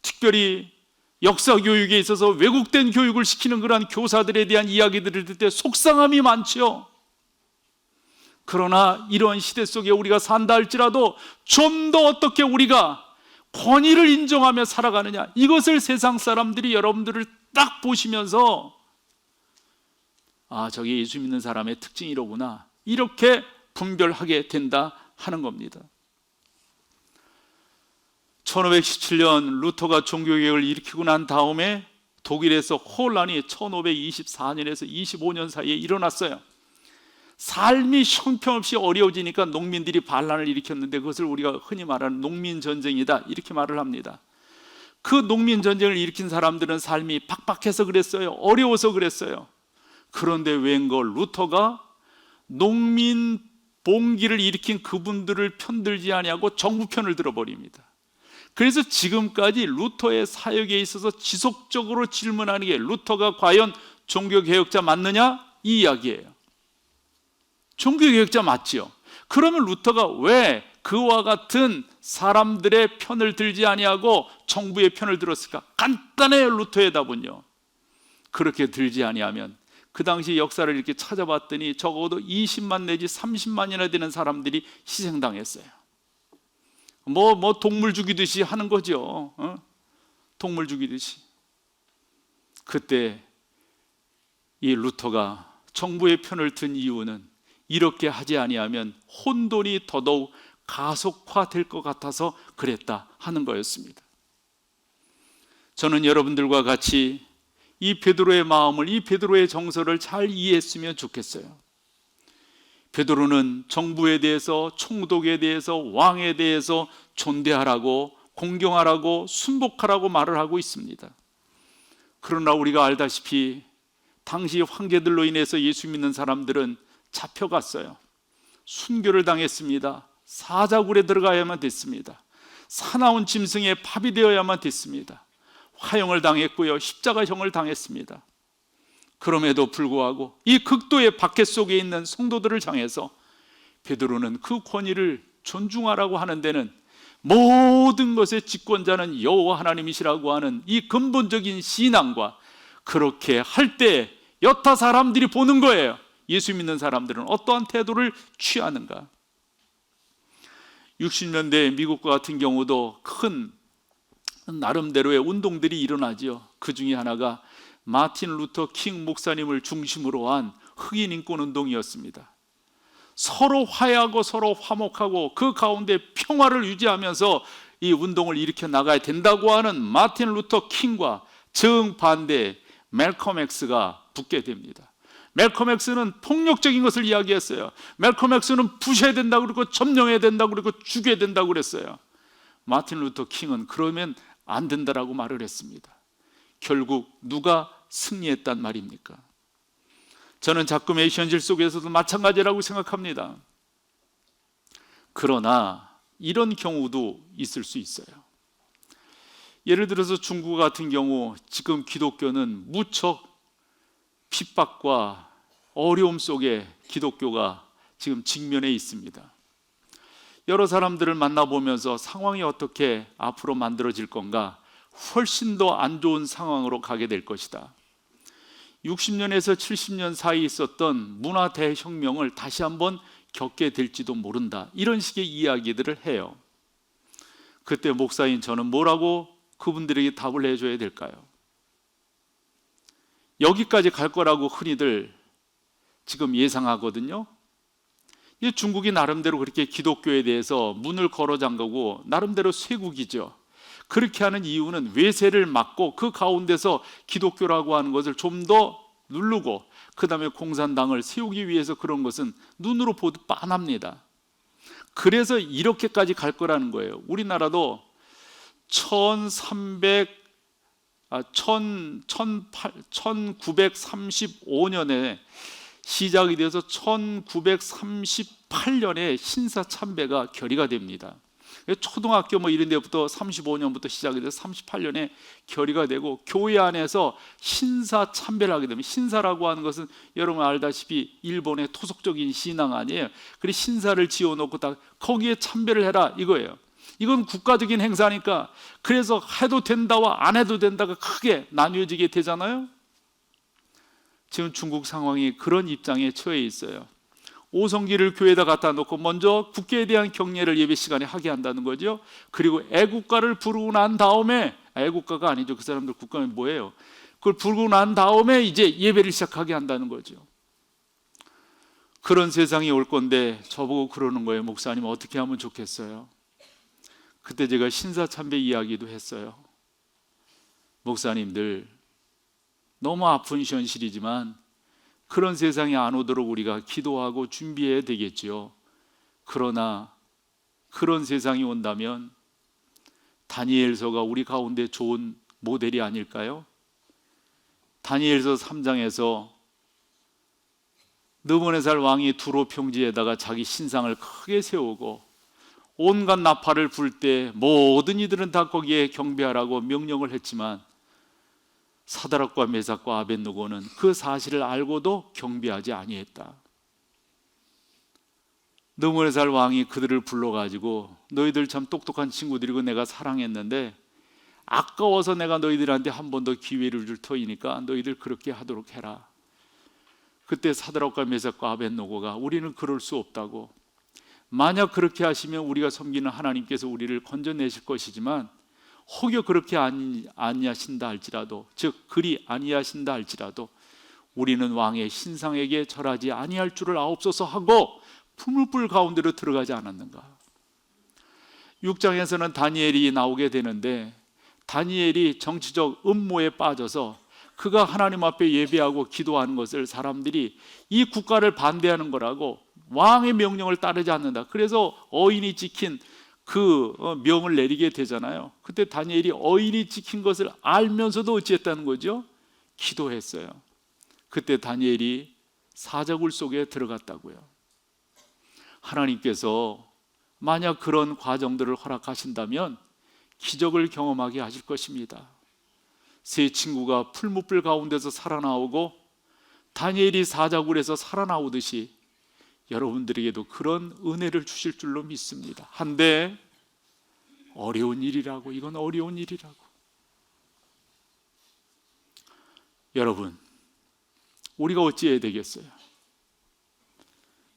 특별히 역사 교육에 있어서 왜곡된 교육을 시키는 그러한 교사들에 대한 이야기들을 들을 때 속상함이 많지요. 그러나 이런 시대 속에 우리가 산다 할지라도 좀 더 어떻게 우리가 권위를 인정하며 살아가느냐, 이것을 세상 사람들이 여러분들을 딱 보시면서 저게 예수 믿는 사람의 특징이 이러구나, 이렇게 분별하게 된다 하는 겁니다. 1517년 루터가 종교개혁을 일으키고 난 다음에 독일에서 혼란이 1524년에서 25년 사이에 일어났어요. 삶이 형편없이 어려워지니까 농민들이 반란을 일으켰는데 그것을 우리가 흔히 말하는 농민전쟁이다 이렇게 말을 합니다. 그 농민전쟁을 일으킨 사람들은 삶이 팍팍해서 그랬어요. 어려워서 그랬어요. 그런데 웬걸 루터가 농민 봉기를 일으킨 그분들을 편들지 아니하고 정부 편을 들어버립니다. 그래서 지금까지 루터의 사역에 있어서 지속적으로 질문하는 게 루터가 과연 종교개혁자 맞느냐? 이 이야기예요. 종교개혁자 맞지요. 그러면 루터가 왜 그와 같은 사람들의 편을 들지 아니하고 정부의 편을 들었을까? 간단해요. 루터의 답은요. 그렇게 들지 아니하면 그 당시 역사를 이렇게 찾아봤더니 적어도 20만 내지 30만이나 되는 사람들이 희생당했어요. 동물 죽이듯이 하는 거죠. 동물 죽이듯이. 그때 이 루터가 정부의 편을 든 이유는 이렇게 하지 아니하면 혼돈이 더더욱 가속화될 것 같아서 그랬다 하는 거였습니다. 저는 여러분들과 같이 이 베드로의 마음을, 이 베드로의 정서를 잘 이해했으면 좋겠어요. 베드로는 정부에 대해서, 총독에 대해서, 왕에 대해서 존대하라고, 공경하라고, 순복하라고 말을 하고 있습니다. 그러나 우리가 알다시피 당시 황제들로 인해서 예수 믿는 사람들은 잡혀갔어요. 순교를 당했습니다. 사자굴에 들어가야만 됐습니다. 사나운 짐승의 밥이 되어야만 됐습니다. 화형을 당했고요, 십자가형을 당했습니다. 그럼에도 불구하고 이 극도의 박해 속에 있는 성도들을 향해서 베드로는 그 권위를 존중하라고 하는 데는 모든 것의 집권자는 여호와 하나님이시라고 하는 이 근본적인 신앙과, 그렇게 할 때 여타 사람들이 보는 거예요. 예수 믿는 사람들은 어떠한 태도를 취하는가. 60년대 미국과 같은 경우도 큰 나름대로의 운동들이 일어나죠. 그 중에 하나가 마틴 루터 킹 목사님을 중심으로 한 흑인 인권 운동이었습니다. 서로 화해하고 서로 화목하고 그 가운데 평화를 유지하면서 이 운동을 일으켜 나가야 된다고 하는 마틴 루터 킹과 정반대 멜컴 X가 붙게 됩니다. 멜컴 X는 폭력적인 것을 이야기했어요. 멜컴 X는 부셔야 된다고 그러고 점령해야 된다고 그러고 죽여야 된다고 그랬어요. 마틴 루터 킹은 그러면 안 된다라고 말을 했습니다. 결국 누가 승리했단 말입니까? 저는 작금의 현실 속에서도 마찬가지라고 생각합니다. 그러나 이런 경우도 있을 수 있어요. 예를 들어서 중국 같은 경우 지금 기독교는 무척 핍박과 어려움 속에 기독교가 지금 직면해 있습니다. 여러 사람들을 만나보면서 상황이 어떻게 앞으로 만들어질 건가, 훨씬 더 안 좋은 상황으로 가게 될 것이다. 60년에서 70년 사이 있었던 문화 대혁명을 다시 한번 겪게 될지도 모른다, 이런 식의 이야기들을 해요. 그때 목사인 저는 뭐라고 그분들에게 답을 해줘야 될까요? 여기까지 갈 거라고 흔히들 지금 예상하거든요. 중국이 나름대로 그렇게 기독교에 대해서 문을 걸어 잠그고 나름대로 쇄국이죠. 그렇게 하는 이유는 외세를 막고 그 가운데서 기독교라고 하는 것을 좀 더 누르고 그 다음에 공산당을 세우기 위해서 그런 것은 눈으로 보듯 빤합니다. 그래서 이렇게까지 갈 거라는 거예요. 우리나라도 1935년에 시작이 돼서 1938년에 신사참배가 결의가 됩니다. 초등학교 이런 데부터 35년부터 시작이 돼서 38년에 결의가 되고 교회 안에서 신사참배를 하게 됩니다. 신사라고 하는 것은 여러분 알다시피 일본의 토속적인 신앙 아니에요. 그래서 신사를 지어놓고 다 거기에 참배를 해라 이거예요. 이건 국가적인 행사니까 그래서 해도 된다와 안 해도 된다가 크게 나뉘어지게 되잖아요. 지금 중국 상황이 그런 입장에 처해 있어요. 오성기를 교회에다 갖다 놓고 먼저 국교에 대한 경례를 예배 시간에 하게 한다는 거죠. 그리고 애국가를 부르고 난 다음에, 애국가가 아니죠, 그 사람들 국가는 뭐예요? 그걸 부르고 난 다음에 이제 예배를 시작하게 한다는 거죠. 그런 세상이 올 건데 저보고 그러는 거예요. 목사님 어떻게 하면 좋겠어요? 그때 제가 신사참배 이야기도 했어요. 목사님들, 너무 아픈 현실이지만 그런 세상이 안 오도록 우리가 기도하고 준비해야 되겠지요. 그러나 그런 세상이 온다면 다니엘서가 우리 가운데 좋은 모델이 아닐까요? 다니엘서 3장에서 느부갓네살 왕이 두로 평지에다가 자기 신상을 크게 세우고 온갖 나팔을 불 때 모든 이들은 다 거기에 경배하라고 명령을 했지만 사드락과 메삭과 아벳느고는 그 사실을 알고도 경배하지 아니했다. 느부갓네살 왕이 그들을 불러가지고 너희들 참 똑똑한 친구들이고 내가 사랑했는데 아까워서 내가 너희들한테 한 번 더 기회를 줄 터이니까 너희들 그렇게 하도록 해라. 그때 사드락과 메삭과 아벳느고가 우리는 그럴 수 없다고, 만약 그렇게 하시면 우리가 섬기는 하나님께서 우리를 건져내실 것이지만 혹여 그렇게 아니하신다 할지라도, 즉 그리 아니하신다 할지라도 우리는 왕의 신상에게 절하지 아니할 줄을 아옵소서 하고 풀무불 가운데로 들어가지 않았는가. 6장에서는 다니엘이 나오게 되는데 다니엘이 정치적 음모에 빠져서 그가 하나님 앞에 예배하고 기도하는 것을 사람들이 이 국가를 반대하는 거라고 왕의 명령을 따르지 않는다, 그래서 어인이 지킨 그 명을 내리게 되잖아요. 그때 다니엘이 어인이 지킨 것을 알면서도 어찌했다는 거죠? 기도했어요. 그때 다니엘이 사자굴 속에 들어갔다고요. 하나님께서 만약 그런 과정들을 허락하신다면 기적을 경험하게 하실 것입니다. 세 친구가 풀무불 가운데서 살아나오고 다니엘이 사자굴에서 살아나오듯이 여러분들에게도 그런 은혜를 주실 줄로 믿습니다. 한데 어려운 일이라고, 이건 어려운 일이라고. 여러분, 우리가 어찌해야 되겠어요?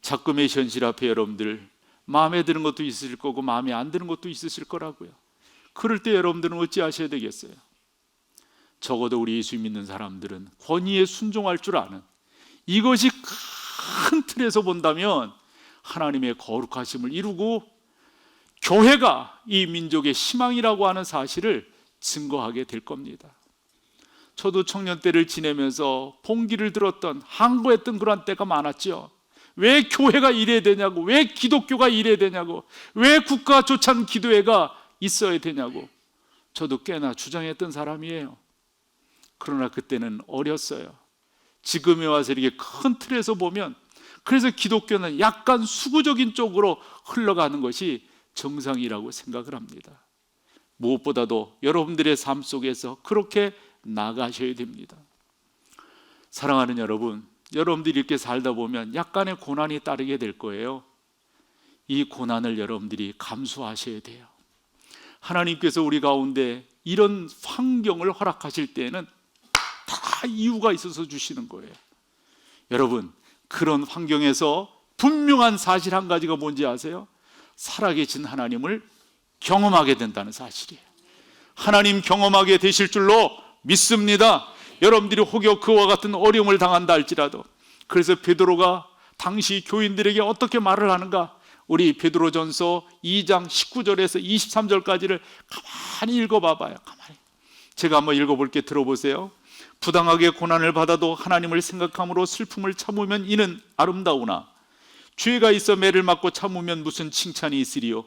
작금의 현실 앞에 여러분들 마음에 드는 것도 있으실 거고 마음에 안 드는 것도 있으실 거라고요. 그럴 때 여러분들은 어찌하셔야 되겠어요? 적어도 우리 예수 믿는 사람들은 권위에 순종할 줄 아는, 이것이 큰 틀에서 본다면 하나님의 거룩하심을 이루고 교회가 이 민족의 희망이라고 하는 사실을 증거하게 될 겁니다. 저도 청년 때를 지내면서 봉기를 들었던, 항거했던 그런 때가 많았죠. 왜 교회가 이래야 되냐고, 왜 기독교가 이래야 되냐고, 왜 국가 조찬 기도회가 있어야 되냐고 저도 꽤나 주장했던 사람이에요. 그러나 그때는 어렸어요. 지금에 와서 이렇게 큰 틀에서 보면 그래서 기독교는 약간 수구적인 쪽으로 흘러가는 것이 정상이라고 생각을 합니다. 무엇보다도 여러분들의 삶 속에서 그렇게 나가셔야 됩니다. 사랑하는 여러분, 여러분들이 이렇게 살다 보면 약간의 고난이 따르게 될 거예요. 이 고난을 여러분들이 감수하셔야 돼요. 하나님께서 우리 가운데 이런 환경을 허락하실 때에는 다 이유가 있어서 주시는 거예요. 여러분, 그런 환경에서 분명한 사실 한 가지가 뭔지 아세요? 살아계신 하나님을 경험하게 된다는 사실이에요. 하나님 경험하게 되실 줄로 믿습니다. 여러분들이 혹여 그와 같은 어려움을 당한다 할지라도. 그래서 베드로가 당시 교인들에게 어떻게 말을 하는가? 우리 베드로전서 2장 19절에서 23절까지를 가만히 읽어봐봐요. 가만히. 제가 한번 읽어볼게, 들어보세요. 부당하게 고난을 받아도 하나님을 생각함으로 슬픔을 참으면 이는 아름다우나 죄가 있어 매를 맞고 참으면 무슨 칭찬이 있으리요?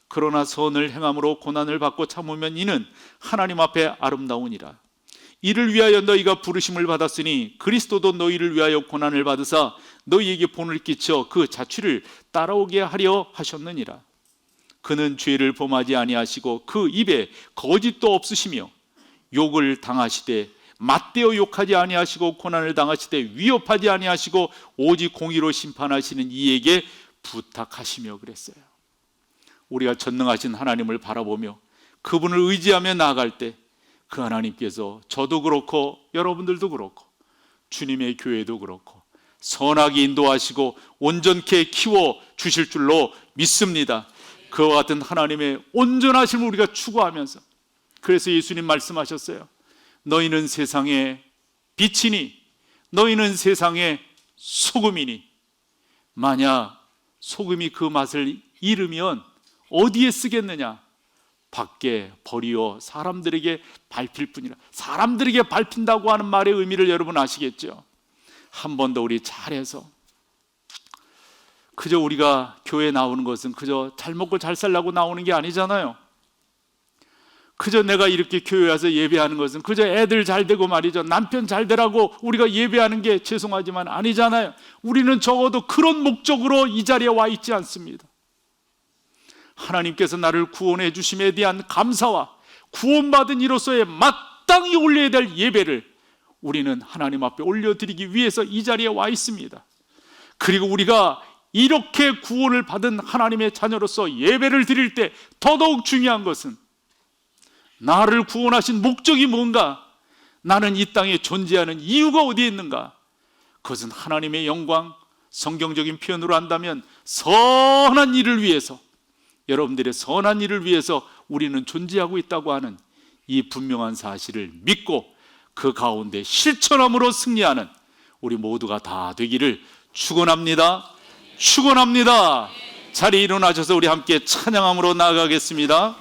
그러나 선을 행함으로 고난을 받고 참으면 이는 하나님 앞에 아름다우니라. 이를 위하여 너희가 부르심을 받았으니 그리스도도 너희를 위하여 고난을 받으사 너희에게 본을 끼쳐 그 자취를 따라오게 하려 하셨느니라. 그는 죄를 범하지 아니하시고 그 입에 거짓도 없으시며 욕을 당하시되 맞대어 욕하지 아니하시고 고난을 당하시되 위협하지 아니하시고 오직 공의로 심판하시는 이에게 부탁하시며 그랬어요. 우리가 전능하신 하나님을 바라보며 그분을 의지하며 나아갈 때 그 하나님께서 저도 그렇고 여러분들도 그렇고 주님의 교회도 그렇고 선하게 인도하시고 온전케 키워 주실 줄로 믿습니다. 그와 같은 하나님의 온전하심을 우리가 추구하면서, 그래서 예수님 말씀하셨어요. 너희는 세상의 빛이니 너희는 세상의 소금이니 만약 소금이 그 맛을 잃으면 어디에 쓰겠느냐? 밖에 버리어 사람들에게 밟힐 뿐이라. 사람들에게 밟힌다고 하는 말의 의미를 여러분 아시겠죠? 한 번 더 우리 잘해서, 그저 우리가 교회에 나오는 것은 그저 잘 먹고 잘 살라고 나오는 게 아니잖아요. 그저 내가 이렇게 교회 와서 예배하는 것은 그저 애들 잘 되고 말이죠, 남편 잘 되라고 우리가 예배하는 게 죄송하지만 아니잖아요. 우리는 적어도 그런 목적으로 이 자리에 와 있지 않습니다. 하나님께서 나를 구원해 주심에 대한 감사와 구원받은 이로서의 마땅히 올려야 될 예배를 우리는 하나님 앞에 올려드리기 위해서 이 자리에 와 있습니다. 그리고 우리가 이렇게 구원을 받은 하나님의 자녀로서 예배를 드릴 때 더더욱 중요한 것은 나를 구원하신 목적이 뭔가, 나는 이 땅에 존재하는 이유가 어디에 있는가? 그것은 하나님의 영광, 성경적인 표현으로 한다면 선한 일을 위해서, 여러분들의 선한 일을 위해서 우리는 존재하고 있다고 하는 이 분명한 사실을 믿고 그 가운데 실천함으로 승리하는 우리 모두가 다 되기를 축원합니다. 축원합니다. 자리에 일어나셔서 우리 함께 찬양함으로 나아가겠습니다.